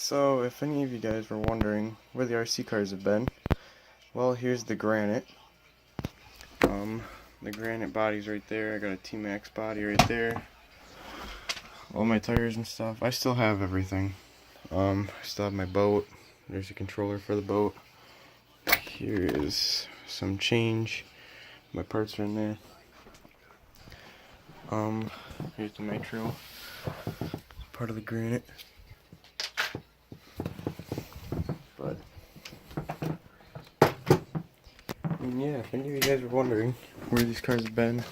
So, if any of you guys were wondering where the RC cars have been, well, here's the Granite. The Granite body's right there. I got a T-Max body right there. All my tires and stuff. I still have everything. I still have my boat. There's a controller for the boat. Here is some change. My parts are in there. Here's the nitro. Part of the Granite. But yeah, if any of you guys were wondering where these cars have been,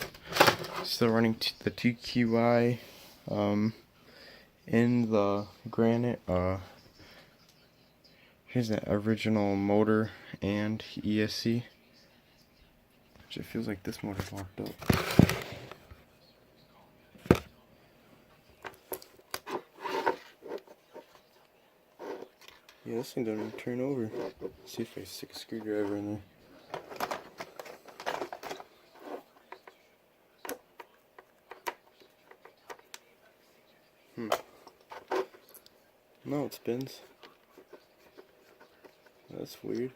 still running the TQI in the Granite. Here's the original motor and ESC, which it feels like this motor's locked up. Yeah, this thing doesn't even turn over. Let's see if I stick a screwdriver in there. No, it spins. That's weird.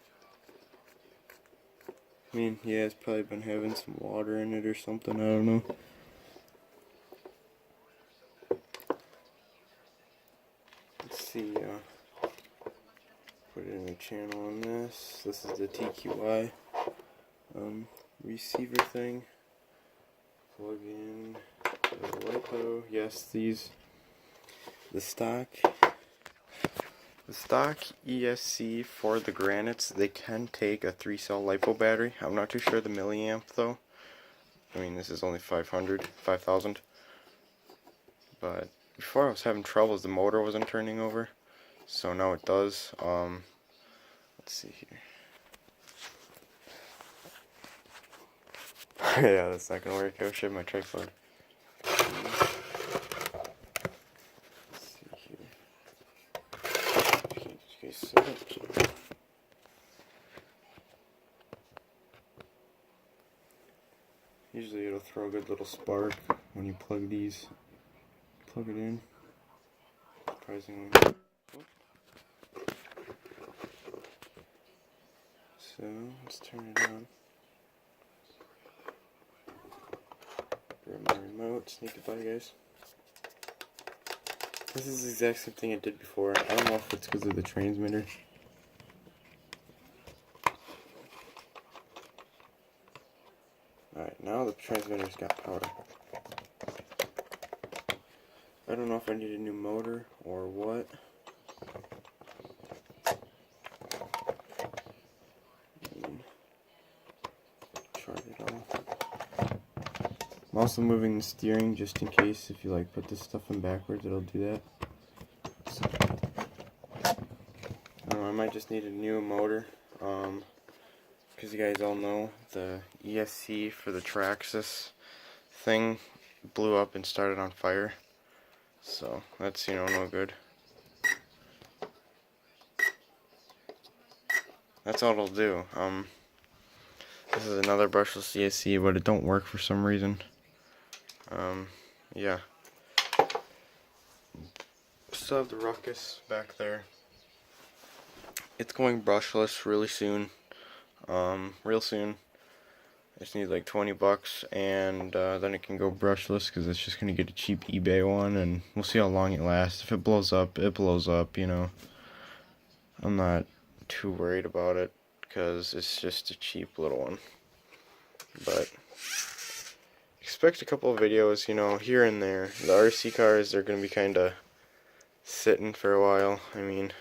I mean, yeah, it's probably been having some water in it or something, I don't know. Let's see, put it in the channel on this. This is the TQI receiver thing. Plug in the LiPo. Yes, the stock ESC for the Granites, they can take a 3-cell LiPo battery. I'm not too sure the milliamp though. I mean, this is only 5,000. But before I was having troubles, the motor wasn't turning over. So now it does. Let's see here. Yeah, that's not gonna work. I should have my tripod. Usually it'll throw a good little spark when you plug it in. Surprisingly. So let's turn it on. Grab my remote, sneak it by, guys. This is the exact same thing I did before. I don't know if it's because of the transmitter. Alright, now the transmitter's got power. I don't know if I need a new motor or what. Charge it off. I'm also moving the steering just in case if you like put this stuff in backwards, it'll do that. So, I don't know, I might just need a new motor. Because you guys all know the ESC for the Traxxas thing blew up and started on fire. So that's, no good. That's all it'll do. This is another brushless ESC, but it don't work for some reason. Yeah. Still have the Ruckus back there. It's going brushless really soon. Real soon. I just need like 20 bucks, and then it can go brushless because it's just gonna get a cheap eBay one, and we'll see how long it lasts. If it blows up, it blows up. I'm not too worried about it because it's just a cheap little one. But expect a couple of videos, here and there. The RC cars are gonna be kind of sitting for a while. I mean,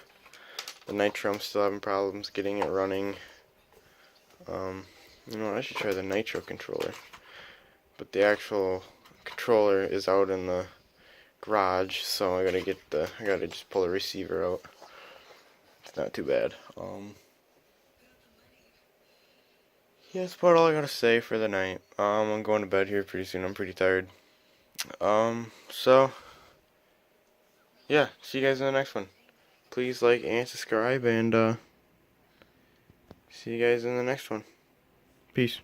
the Nitro, I'm still having problems getting it running. I should try the Nitro controller. But the actual controller is out in the garage, so I gotta just pull the receiver out. It's not too bad. Yeah, that's about all I gotta say for the night. I'm going to bed here pretty soon. I'm pretty tired. So yeah, see you guys in the next one. Please like and subscribe, and see you guys in the next one. Peace.